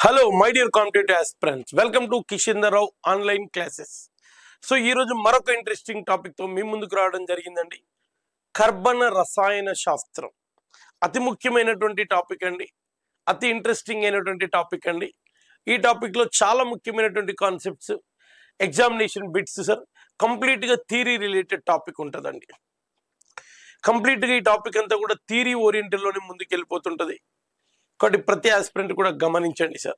Hello my dear competitive aspirants, welcome to Kishender Rao online classes. So ఈరోజు మరొక interesting టాపిక్తో మీ ముందుకు రావడం జరిగిందండి. కర్బన రసాయన శాస్త్రం అతి ముఖ్యమైనటువంటి టాపిక్ అండి, అతి ఇంట్రెస్టింగ్ అయినటువంటి టాపిక్ అండి. ఈ టాపిక్లో చాలా ముఖ్యమైనటువంటి కాన్సెప్ట్స్, ఎగ్జామినేషన్ బిట్స్ సార్, కంప్లీట్గా థియరీ రిలేటెడ్ టాపిక్ ఉంటుందండి. కంప్లీట్గా ఈ టాపిక్ అంతా కూడా థియరీ ఓరియంటెడ్లోనే ముందుకు వెళ్ళిపోతుంటుంది. కాబట్టి ప్రతి ఆస్పిరెంట్ కూడా గమనించండి సార్.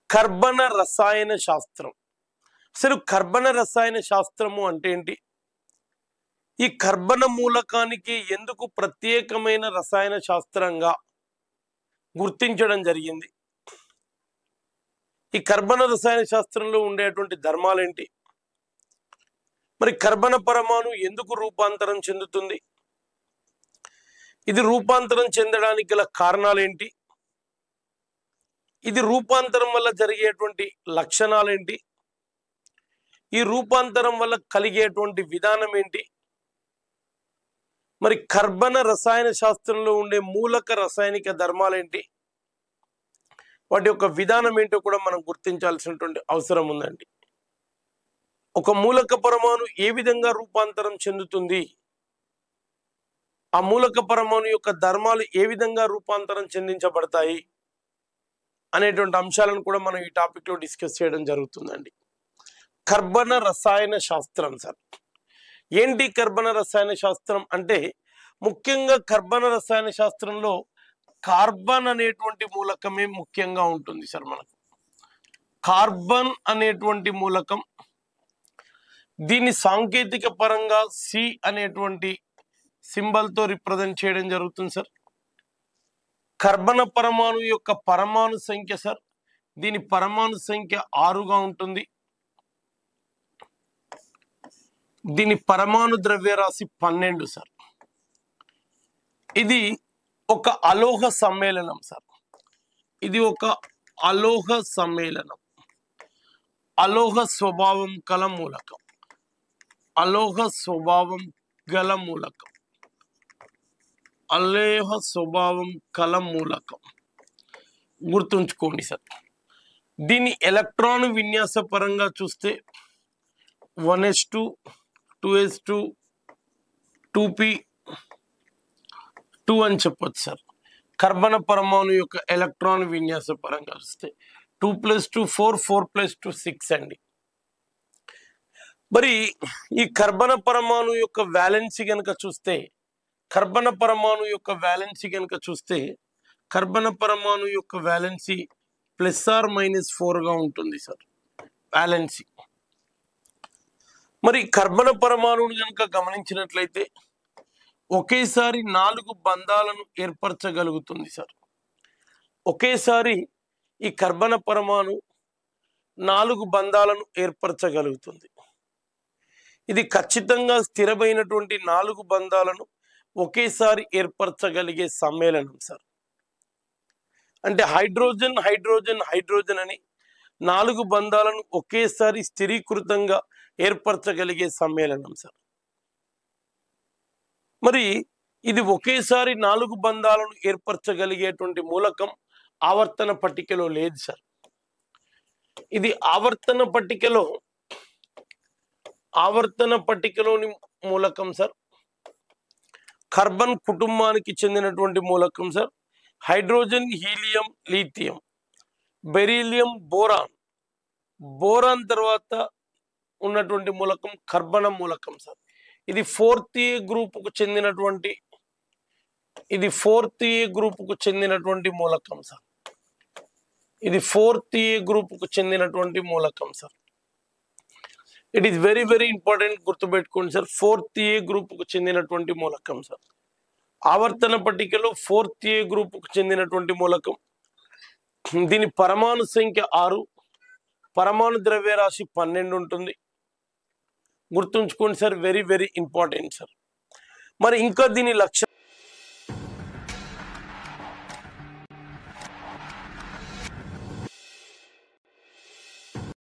కర్బన రసాయన శాస్త్రం, అసలు కర్బన రసాయన శాస్త్రము అంటే ఏంటి? ఈ కర్బన మూలకానికి ఎందుకు ప్రత్యేకమైన రసాయన శాస్త్రంగా గుర్తించడం జరిగింది? ఈ కర్బన రసాయన శాస్త్రంలో ఉండేటువంటి ధర్మాలేంటి? మరి కర్బన పరమాణు ఎందుకు రూపాంతరం చెందుతుంది? ఇది రూపాంతరం చెందడానికి గల కారణాలేంటి? ఇది రూపాంతరం వల్ల జరిగేటువంటి లక్షణాలేంటి? ఈ రూపాంతరం వల్ల కలిగేటువంటి విధానం ఏంటి? మరి కర్బన రసాయన శాస్త్రంలో ఉండే మూలక రసాయనిక ధర్మాలేంటి? వాటి యొక్క విధానం ఏంటో కూడా మనం గుర్తించాల్సినటువంటి అవసరం ఉందండి. ఒక మూలక పరమాణు ఏ విధంగా రూపాంతరం చెందుతుంది, ఆ మూలక పరమాణు యొక్క ధర్మాలు ఏ విధంగా రూపాంతరం చెందించబడతాయి అనేటువంటి అంశాలను కూడా మనం ఈ టాపిక్లో డిస్కస్ చేయడం జరుగుతుందండి. కర్బన రసాయన శాస్త్రం సార్ ఏంటి? కర్బన రసాయన శాస్త్రం అంటే ముఖ్యంగా కర్బన రసాయన శాస్త్రంలో కార్బన్ అనేటువంటి మూలకమే ముఖ్యంగా ఉంటుంది సార్. మనకు కార్బన్ అనేటువంటి మూలకం, దీన్ని సాంకేతిక పరంగా సి అనేటువంటి సింబల్తో రిప్రజెంట్ చేయడం జరుగుతుంది సార్. కర్బన పరమాణు యొక్క పరమాణు సంఖ్య సార్, దీని పరమాణు సంఖ్య 6గా ఉంటుంది. దీని పరమాణు ద్రవ్యరాశి 12 సార్. ఇది ఒక అలోహ సమ్మేళనం సార్. ఇది ఒక అలోహ సమ్మేళనం, అలోహ స్వభావం కల మూలకం, అలోహ స్వభావం గల మూలకం, అలోహ స్వభావం కల మూలకం గుర్తుంచుకోండి సార్. దీని ఎలక్ట్రాన్ విన్యాస పరంగా చూస్తే 1s2 2s2 2p2 అని చెప్పొచ్చు సార్. కర్బన పరమాణు యొక్క ఎలక్ట్రాన్ విన్యాస పరంగా చూస్తే 2+2 4 4+2 6 అండి. మరి ఈ కర్బన పరమాణు యొక్క వ్యాలెన్సీ కనుక చూస్తే, కర్బన పరమాణు యొక్క వ్యాలెన్సీ కనుక చూస్తే కర్బన పరమాణు యొక్క వ్యాలెన్సీ +or-4గా ఉంటుంది సార్ వ్యాలెన్సీ. మరి కర్బన పరమాణువుని కనుక గమనించినట్లయితే ఒకేసారి 4 బంధాలను ఏర్పరచగలుగుతుంది సార్. ఒకేసారి ఈ కర్బన పరమాణు 4 బంధాలను ఏర్పరచగలుగుతుంది. ఇది ఖచ్చితంగా స్థిరమైనటువంటి 4 బంధాలను ఒకేసారి ఏర్పరచగలిగే సమ్మేళనం సార్. అంటే హైడ్రోజన్ హైడ్రోజన్ హైడ్రోజన్ అని 4 బంధాలను ఒకేసారి స్థిరీకృతంగా ఏర్పరచగలిగే సమ్మేళనం సార్. మరి ఇది ఒకేసారి 4 బంధాలను ఏర్పరచగలిగేటువంటి మూలకం ఆవర్తన పట్టికలో లేదు సార్. ఇది ఆవర్తన పట్టికలోని మూలకం సార్. కార్బన్ కుటుంబానికి చెందినటువంటి మూలకం sir. Hydrogen, helium, lithium, beryllium, boron తర్వాత ఉన్నటువంటి మూలకం కర్బన మూలకం సార్. ఇది 4th A గ్రూపుకు చెందినటువంటి మూలకం సార్. ఇది 4th A గ్రూపుకు చెందినటువంటి మూలకం sir. It is very very important, గుర్తుపెట్టుకోండి సార్. 4th A గ్రూపుకు చెందినటువంటి మూలకం సార్. ఆవర్తన పట్టికలో 4th A గ్రూపుకు చెందినటువంటి మూలకం. దీని పరమాణు సంఖ్య 6, పరమాణు ద్రవ్యరాశి 12 ఉంటుంది. గుర్తుంచుకోండి sir, very very important sir. మరి ఇంకా దీని లక్షణం